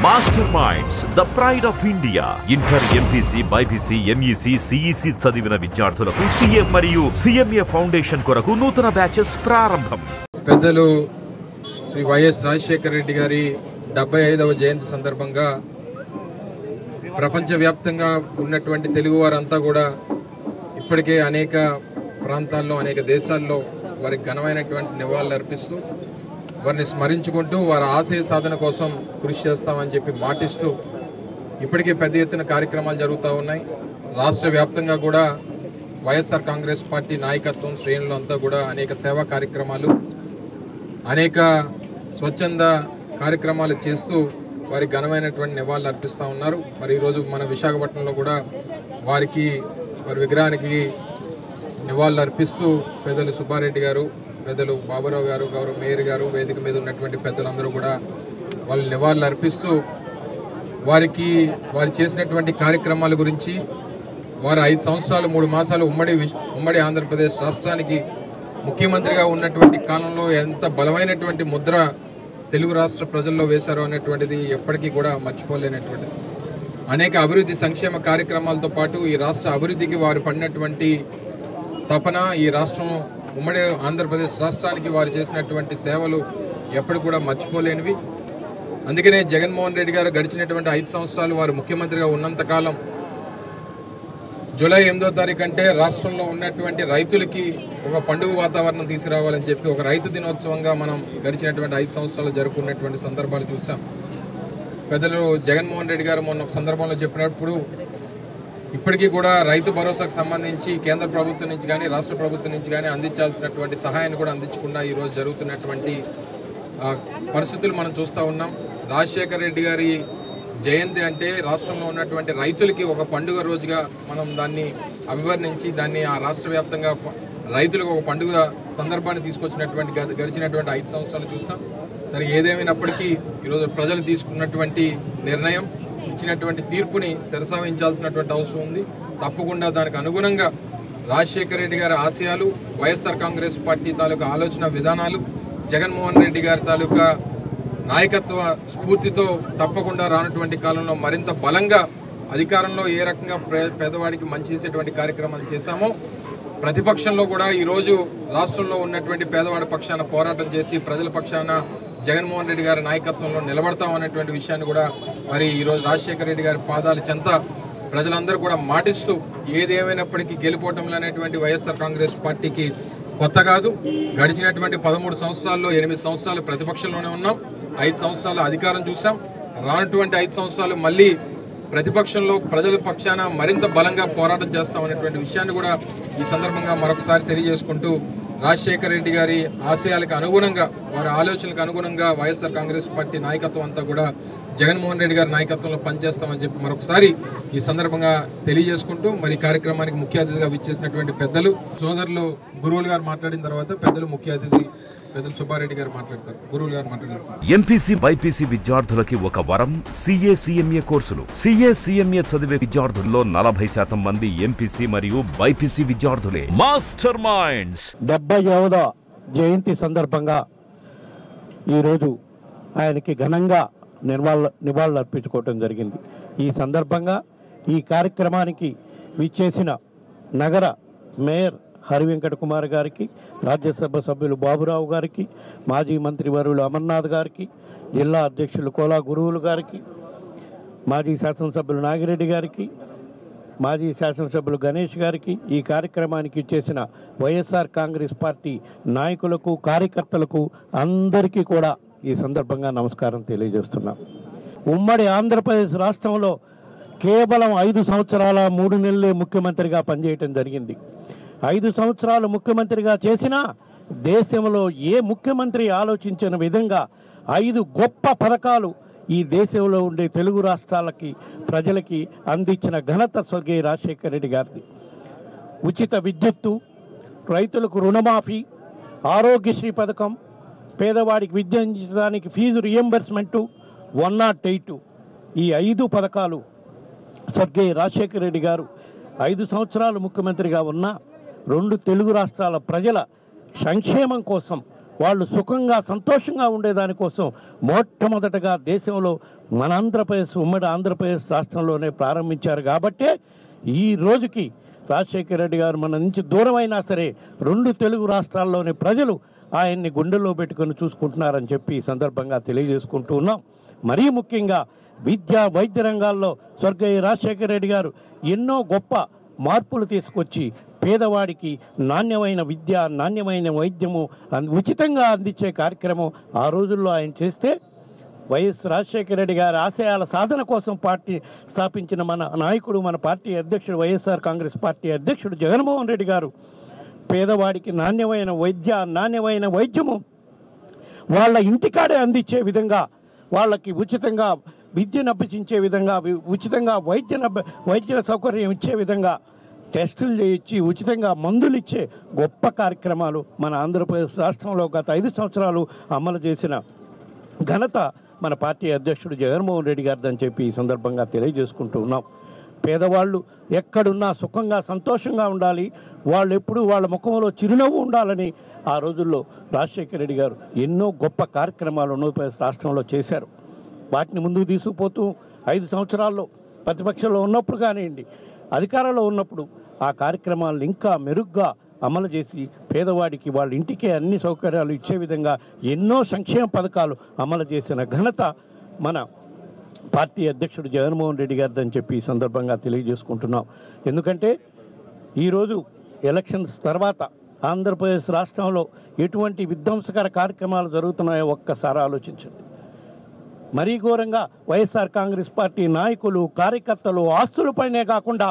Master minds the pride of India. Inter, MPC, BiPC, MEC, CEC చదివిన విద్యార్థులకు CA మరియు CMA foundation కొరకు నూతన బ్యాచెస్ ప్రారంభం. పెద్దలు శ్రీ వైఎస్ రాజశేఖర రెడ్డి గారి 75వ జయంతి సందర్భంగా ప్రపంచవ్యాప్తంగా ఉన్నటువంటి తెలుగు వారంతా కూడా ఇప్పటికే అనేక ప్రాంతాల్లో, అనేక దేశాల్లో వారికి ఘనమైనటువంటి నివాళులు అర్పిస్తూ, వారిని స్మరించుకుంటూ వారి ఆశయ సాధన కోసం కృషి చేస్తామని చెప్పి మాటిస్తూ ఇప్పటికే పెద్ద ఎత్తున కార్యక్రమాలు జరుగుతూ ఉన్నాయి. రాష్ట్ర వ్యాప్తంగా కూడా వైఎస్ఆర్ కాంగ్రెస్ పార్టీ నాయకత్వం శ్రేణులు అంతా కూడా అనేక సేవా కార్యక్రమాలు, అనేక స్వచ్ఛంద కార్యక్రమాలు చేస్తూ వారి ఘనమైనటువంటి నివాళులు అర్పిస్తూ ఉన్నారు. మరి ఈరోజు మన విశాఖపట్నంలో కూడా వారి విగ్రహానికి నివాళులు అర్పిస్తూ పెద్దలు సుబ్బారెడ్డి గారు, పెద్దలు బాబురావు గారు, గౌరవ మేయర్ గారు, వేదిక మీద ఉన్నటువంటి పెద్దలందరూ కూడా వాళ్ళు నివాళులు అర్పిస్తూ వారు చేసినటువంటి కార్యక్రమాల గురించి, వారు 5 సంవత్సరాలు 3 మాసాలు ఉమ్మడి ఆంధ్రప్రదేశ్ రాష్ట్రానికి ముఖ్యమంత్రిగా ఉన్నటువంటి కాలంలో ఎంత బలమైనటువంటి ముద్ర తెలుగు రాష్ట్ర ప్రజల్లో వేశారో అనేటువంటిది ఎప్పటికీ కూడా మర్చిపోలేనటువంటిది. అనేక అభివృద్ధి సంక్షేమ కార్యక్రమాలతో పాటు ఈ రాష్ట్ర అభివృద్ధికి వారు పడినటువంటి తపన, ఈ రాష్ట్రం ఉమ్మడి ఆంధ్రప్రదేశ్ రాష్ట్రానికి వారు చేసినటువంటి సేవలు ఎప్పటికి కూడా మర్చిపోలేనివి. అందుకనే జగన్మోహన్ రెడ్డి గారు గడిచినటువంటి 5 సంవత్సరాలు వారు ముఖ్యమంత్రిగా ఉన్నంతకాలం జూలై 8వ తారీఖు అంటే రాష్ట్రంలో ఉన్నటువంటి రైతులకి ఒక పండుగ వాతావరణం తీసుకురావాలని చెప్పి ఒక రైతు దినోత్సవంగా మనం గడిచినటువంటి 5 సంవత్సరాలు జరుపుకున్నటువంటి సందర్భాలు చూసాం. పెద్దలు జగన్మోహన్ రెడ్డి గారు మొన్న ఒక సందర్భంలో చెప్పినప్పుడు ఇప్పటికీ కూడా రైతు భరోసాకు సంబంధించి కేంద్ర ప్రభుత్వం నుంచి కానీ రాష్ట్ర ప్రభుత్వం నుంచి కానీ అందించాల్సినటువంటి సహాయాన్ని కూడా అందించకుండా ఈరోజు జరుగుతున్నటువంటి పరిస్థితులు మనం చూస్తూ ఉన్నాం. రాజశేఖర రెడ్డి గారి జయంతి అంటే రాష్ట్రంలో ఉన్నటువంటి రైతులకి ఒక పండుగ రోజుగా మనం దాన్ని అభివర్ణించి దాన్ని ఆ రాష్ట్ర వ్యాప్తంగా రైతులకు ఒక పండుగ సందర్భాన్ని తీసుకొచ్చినటువంటి గడిచినటువంటి 5 సంవత్సరాలు చూసాం. సరే, ఏదేమైనప్పటికీ ఈరోజు ప్రజలు తీసుకున్నటువంటి నిర్ణయం, ఇచ్చినటువంటి తీర్పుని శిరసావహించాల్సినటువంటి అవసరం ఉంది. తప్పకుండా దానికి అనుగుణంగా రాజశేఖర రెడ్డి గారి ఆశయాలు, వైఎస్ఆర్ కాంగ్రెస్ పార్టీ తాలూకా ఆలోచన విధానాలు, జగన్మోహన్ రెడ్డి గారి తాలూకా నాయకత్వ స్ఫూర్తితో తప్పకుండా రానటువంటి కాలంలో మరింత బలంగా అధికారంలో ఏ రకంగా పేదవాడికి మంచి చేసేటువంటి కార్యక్రమాలు చేశామో, ప్రతిపక్షంలో కూడా ఈరోజు రాష్ట్రంలో ఉన్నటువంటి పేదవాడి పక్షాన పోరాటం చేసి ప్రజల పక్షాన జగన్మోహన్ రెడ్డి గారి నాయకత్వంలో నిలబడతామనేటువంటి విషయాన్ని కూడా మరి ఈరోజు రాజశేఖర రెడ్డి గారి పాదాల చెంత ప్రజలందరూ కూడా మాటిస్తూ, ఏదేమైనప్పటికీ గెలుపోవటంలో అనేటువంటి వైఎస్ఆర్ కాంగ్రెస్ పార్టీకి కొత్త కాదు. గడిచినటువంటి 13 సంవత్సరాల్లో 8 సంవత్సరాలు ప్రతిపక్షంలోనే ఉన్నాం, 5 సంవత్సరాలు అధికారం చూసాం. రానటువంటి 5 సంవత్సరాలు మళ్ళీ ప్రతిపక్షంలో ప్రజల పక్షాన మరింత బలంగా పోరాటం చేస్తామనేటువంటి విషయాన్ని కూడా ఈ సందర్భంగా మరొకసారి తెలియజేసుకుంటూ, రాజశేఖర రెడ్డి గారి ఆశయాలకు అనుగుణంగా, వారి ఆలోచనలకు అనుగుణంగా వైఎస్ఆర్ కాంగ్రెస్ పార్టీ నాయకత్వం అంతా కూడా జగన్మోహన్ రెడ్డి గారి నాయకత్వంలో పనిచేస్తామని చెప్పి మరొకసారి ఈ సందర్భంగా తెలియజేసుకుంటూ, మరి కార్యక్రమానికి ముఖ్య అతిథిగా విచ్చేసినటువంటి పెద్దలు సోదరులు గురువులు గారు మాట్లాడిన తర్వాత పెద్దలు ముఖ్య అతిథి పెద్దలు సుబ్బారెడ్డి గారు మాట్లాడతారు. గురువులు గారు మాట్లాడారు. ఎంపీసీ, బైపీసీ విద్యార్థులకి ఒక వరం సీఏ, సిఎంఏ కోర్సులు. సీఏ, సిఎంఏ చదివే విద్యార్థుల్లో 40% మంది ఎంపీసీ మరియు బైపీసీ విద్యార్థులే. మాస్టర్ మైండ్స్ 75వ జయంతి సందర్భంగా ఈరోజు ఆయనకి ఘనంగా నివాళులు అర్పించుకోవటం జరిగింది. ఈ సందర్భంగా ఈ కార్యక్రమానికి విచ్చేసిన నగర మేయర్ హరివెంకట కుమార్ గారికి, రాజ్యసభ సభ్యులు బాబురావు గారికి, మాజీ మంత్రివర్యులు అమర్నాథ్ గారికి, జిల్లా అధ్యక్షులు కోలా గురువులు గారికి, మాజీ శాసనసభ్యులు నాగిరెడ్డి గారికి, మాజీ శాసనసభ్యులు గణేష్ గారికి, ఈ కార్యక్రమానికి ఇచ్చేసిన వైఎస్ఆర్ కాంగ్రెస్ పార్టీ నాయకులకు, కార్యకర్తలకు అందరికీ కూడా ఈ సందర్భంగా నమస్కారం తెలియజేస్తున్నాం. ఉమ్మడి ఆంధ్రప్రదేశ్ రాష్ట్రంలో కేవలం 5 సంవత్సరాల 3 నెలలే ముఖ్యమంత్రిగా పనిచేయటం జరిగింది. 5 సంవత్సరాలు ముఖ్యమంత్రిగా చేసినా దేశంలో ఏ ముఖ్యమంత్రి ఆలోచించిన విధంగా 5 గొప్ప పథకాలు ఈ దేశంలో ఉండే తెలుగు రాష్ట్రాలకి ప్రజలకి అందించిన ఘనత స్వర్గీయ రాజశేఖర రెడ్డి గారిది. ఉచిత విద్యుత్తు, రైతులకు రుణమాఫీ, ఆరోగ్యశ్రీ పథకం, పేదవాడికి విద్య అందించడానికి ఫీజు రియంబర్స్మెంటు, 108 ఈ 5 పథకాలు స్వర్గీయ రాజశేఖర రెడ్డి గారు 5 సంవత్సరాలు ముఖ్యమంత్రిగా ఉన్న 2 తెలుగు రాష్ట్రాల ప్రజల సంక్షేమం కోసం వాళ్ళు సుఖంగా సంతోషంగా ఉండేదానికోసం మొట్టమొదటగా దేశంలో మన ఆంధ్రప్రదేశ్ ఉమ్మడి ఆంధ్రప్రదేశ్ రాష్ట్రంలోనే ప్రారంభించారు. కాబట్టే ఈ రోజుకి రాజశేఖర రెడ్డి గారు మన నుంచి దూరమైనా సరే 2 తెలుగు రాష్ట్రాల్లోని ప్రజలు ఆయన్ని గుండెల్లో పెట్టుకొని చూసుకుంటున్నారని చెప్పి ఈ సందర్భంగా తెలియజేసుకుంటూ ఉన్నాం. మరీ ముఖ్యంగా విద్యా వైద్య రంగాల్లో స్వర్గీయ రాజశేఖర రెడ్డి గారు ఎన్నో గొప్ప మార్పులు తీసుకొచ్చి పేదవాడికి నాణ్యమైన విద్య, నాణ్యమైన వైద్యము ఉచితంగా అందించే కార్యక్రమం ఆ రోజుల్లో ఆయన చేస్తే వైఎస్ రాజశేఖర రెడ్డి గారి ఆశయాల సాధన కోసం పార్టీ స్థాపించిన మన నాయకుడు, మన పార్టీ అధ్యక్షుడు, వైఎస్ఆర్ కాంగ్రెస్ పార్టీ అధ్యక్షుడు జగన్మోహన్ రెడ్డి గారు పేదవాడికి నాణ్యమైన వైద్యము వాళ్ళ ఇంటికాడే అందించే విధంగా, వాళ్ళకి ఉచితంగా విద్యను అభ్యసించే విధంగా, ఉచితంగా వైద్య సౌకర్యం ఇచ్చే విధంగా టెస్టులు చేయించి ఉచితంగా మందులు ఇచ్చే గొప్ప కార్యక్రమాలు మన ఆంధ్రప్రదేశ్ రాష్ట్రంలో గత 5 సంవత్సరాలు అమలు చేసిన ఘనత మన పార్టీ అధ్యక్షుడు జగన్మోహన్ రెడ్డి గారిదని చెప్పి ఈ సందర్భంగా తెలియజేసుకుంటూ ఉన్నాం. పేదవాళ్ళు ఎక్కడున్నా సుఖంగా సంతోషంగా ఉండాలి, వాళ్ళు ఎప్పుడూ వాళ్ళ ముఖంలో చిరునవ్వు ఉండాలని ఆ రోజుల్లో రాజశేఖర రెడ్డి గారు ఎన్నో గొప్ప కార్యక్రమాలు ఆంధ్రప్రదేశ్ రాష్ట్రంలో చేశారు. వాటిని ముందుకు తీసుకుపోతూ 5 సంవత్సరాల్లో ప్రతిపక్షంలో ఉన్నప్పుడు కానివ్వండి, అధికారంలో ఉన్నప్పుడు ఆ కార్యక్రమాలను ఇంకా మెరుగ్గా అమలు చేసి పేదవాడికి వాళ్ళ ఇంటికే అన్ని సౌకర్యాలు ఇచ్చే విధంగా ఎన్నో సంక్షేమ పథకాలు అమలు చేసిన ఘనత మన పార్టీ అధ్యక్షుడు జగన్మోహన్ రెడ్డి గారిదని చెప్పి ఈ సందర్భంగా తెలియజేసుకుంటున్నాం. ఎందుకంటే ఈరోజు ఎలక్షన్స్ తర్వాత ఆంధ్రప్రదేశ్ రాష్ట్రంలో ఎటువంటి విధ్వంసకర కార్యక్రమాలు జరుగుతున్నాయో ఒక్కసారి ఆలోచించండి. మరీ ఘోరంగా వైఎస్ఆర్ కాంగ్రెస్ పార్టీ నాయకులు, కార్యకర్తలు ఆస్తులపైనే కాకుండా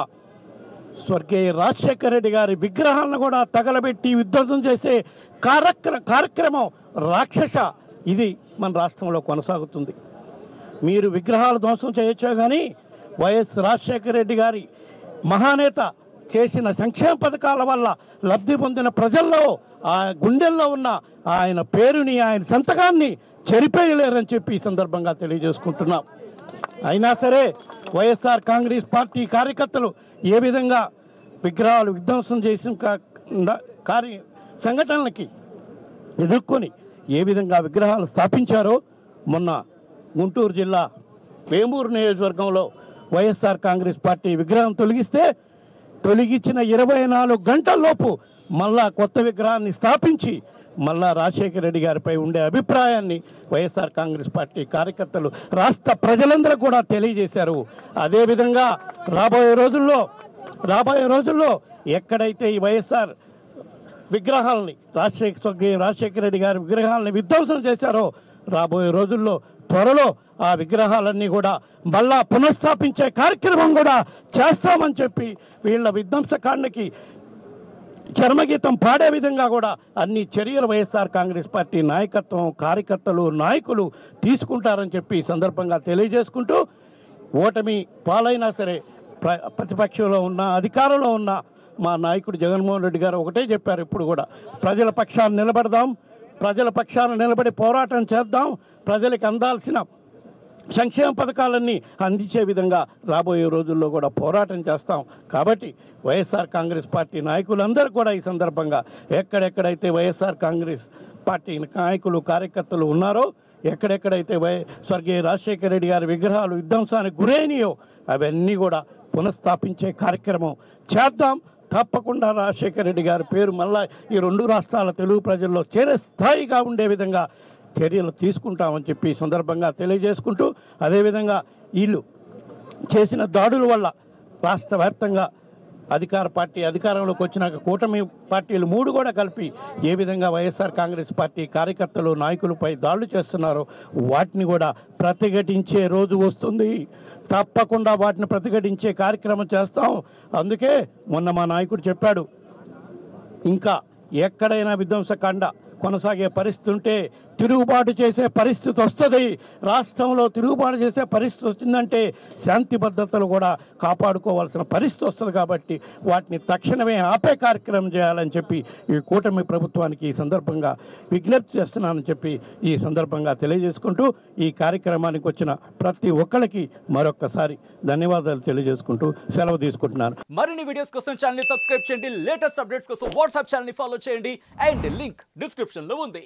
స్వర్గీయ రాజశేఖర రెడ్డి గారి విగ్రహాలను కూడా తగలబెట్టి విధ్వంసం చేసే కార్యక్రమం రాక్షస ఇది మన రాష్ట్రంలో కొనసాగుతుంది. మీరు విగ్రహాలు ధ్వంసం చేయొచ్చో కానీ వైఎస్ రాజశేఖర రెడ్డి గారి మహానేత చేసిన సంక్షేమ పథకాల వల్ల లబ్ధి పొందిన ప్రజల్లో ఆ గుండెల్లో ఉన్న ఆయన పేరుని, ఆయన సంతకాన్ని చెరిపేయలేరని చెప్పి ఈ సందర్భంగా తెలియజేసుకుంటున్నాం. అయినా సరే వైఎస్ఆర్ కాంగ్రెస్ పార్టీ కార్యకర్తలు ఏ విధంగా విగ్రహాలు విధ్వంసం చేసిన సంఘటనలకి ఎదుర్కొని ఏ విధంగా విగ్రహాలు స్థాపించారో మొన్న గుంటూరు జిల్లా వేమూరు నియోజకవర్గంలో వైఎస్ఆర్ కాంగ్రెస్ పార్టీ విగ్రహం తొలగించిన 24 గంటల్లోపు మళ్ళా కొత్త విగ్రహాన్ని స్థాపించి మళ్ళా రాజశేఖర రెడ్డి గారిపై ఉండే అభిప్రాయాన్ని వైఎస్ఆర్ కాంగ్రెస్ పార్టీ కార్యకర్తలు రాష్ట్ర ప్రజలందరూ కూడా తెలియజేశారు. అదేవిధంగా రాబోయే రోజుల్లో ఎక్కడైతే ఈ వైఎస్ఆర్ విగ్రహాలని రాజశేఖర రెడ్డి గారి విగ్రహాలని విధ్వంసం చేశారో రాబోయే రోజుల్లో త్వరలో ఆ విగ్రహాలన్నీ కూడా మళ్ళా పునఃస్థాపించే కార్యక్రమం కూడా చేస్తామని చెప్పి వీళ్ళ విధ్వంసకాండకి చర్మగీతం పాడే విధంగా కూడా అన్ని చర్యలు వైఎస్ఆర్ కాంగ్రెస్ పార్టీ నాయకత్వం, కార్యకర్తలు, నాయకులు తీసుకుంటారని చెప్పి ఈ సందర్భంగా తెలియజేసుకుంటూ ఓటమి పాలైనా సరే ప్రతిపక్షంలో ఉన్న, అధికారంలో ఉన్న మా నాయకుడు జగన్మోహన్ రెడ్డి గారు ఒకటే చెప్పారు, ఇప్పుడు కూడా ప్రజల పక్షాన నిలబడదాం, ప్రజల పక్షాన నిలబడి పోరాటం చేద్దాం, ప్రజలకు అందాల్సిన సంక్షేమ పథకాలన్నీ అందించే విధంగా రాబోయే రోజుల్లో కూడా పోరాటం చేస్తాం. కాబట్టి వైఎస్ఆర్ కాంగ్రెస్ పార్టీ నాయకులందరూ కూడా ఈ సందర్భంగా ఎక్కడెక్కడైతే వైఎస్ఆర్ కాంగ్రెస్ పార్టీ నాయకులు, కార్యకర్తలు ఉన్నారో, ఎక్కడెక్కడైతే స్వర్గీయ రాజశేఖర రెడ్డి గారి విగ్రహాలు విధ్వంసానికి గురైనయో అవన్నీ కూడా పునఃస్థాపించే కార్యక్రమం చేద్దాం. తప్పకుండా రాజశేఖర రెడ్డి గారి పేరు మళ్ళా ఈ 2 రాష్ట్రాల తెలుగు ప్రజల్లో చేరే స్థాయిగా ఉండే విధంగా చర్యలు తీసుకుంటామని చెప్పి ఈ సందర్భంగా తెలియజేసుకుంటూ, అదేవిధంగా వీళ్ళు చేసిన దాడుల వల్ల రాష్ట్ర వ్యాప్తంగా అధికార పార్టీ అధికారంలోకి వచ్చినాక కూటమి పార్టీలు 3 కూడా కలిపి ఏ విధంగా వైఎస్ఆర్ కాంగ్రెస్ పార్టీ కార్యకర్తలు, నాయకులపై దాడులు చేస్తున్నారో వాటిని కూడా ప్రతిఘటించే రోజు వస్తుంది. తప్పకుండా వాటిని ప్రతిఘటించే కార్యక్రమం చేస్తాం. అందుకే మొన్న మా నాయకుడు చెప్పాడు, ఇంకా ఎక్కడైనా విధ్వంసకాండ కొనసాగే పరిస్థితి ఉంటే తిరుగుబాటు చేసే పరిస్థితి వస్తుంది. రాష్ట్రంలో తిరుగుబాటు చేసే పరిస్థితి వచ్చిందంటే శాంతి భద్రతలు కూడా కాపాడుకోవాల్సిన పరిస్థితి వస్తుంది. కాబట్టి వాటిని తక్షణమే ఆపే కార్యక్రమం చేయాలని చెప్పి ఈ కూటమి ప్రభుత్వానికి ఈ సందర్భంగా విజ్ఞప్తి చేస్తున్నానని చెప్పి ఈ సందర్భంగా తెలియజేసుకుంటూ ఈ కార్యక్రమానికి వచ్చిన ప్రతి ఒక్కరికి మరొక్కసారి ధన్యవాదాలు తెలియజేసుకుంటూ సెలవు తీసుకుంటున్నాను. మరిన్ని వీడియోస్ కోసం ఛానల్ ని సబ్స్క్రైబ్ చేయండి, లేటెస్ట్ అప్డేట్స్ కోసం వాట్సాప్ ఛానల్ ని ఫాలో చేయండి అండ్ లింక్ డిస్క్రిప్షన్ లో ఉంది.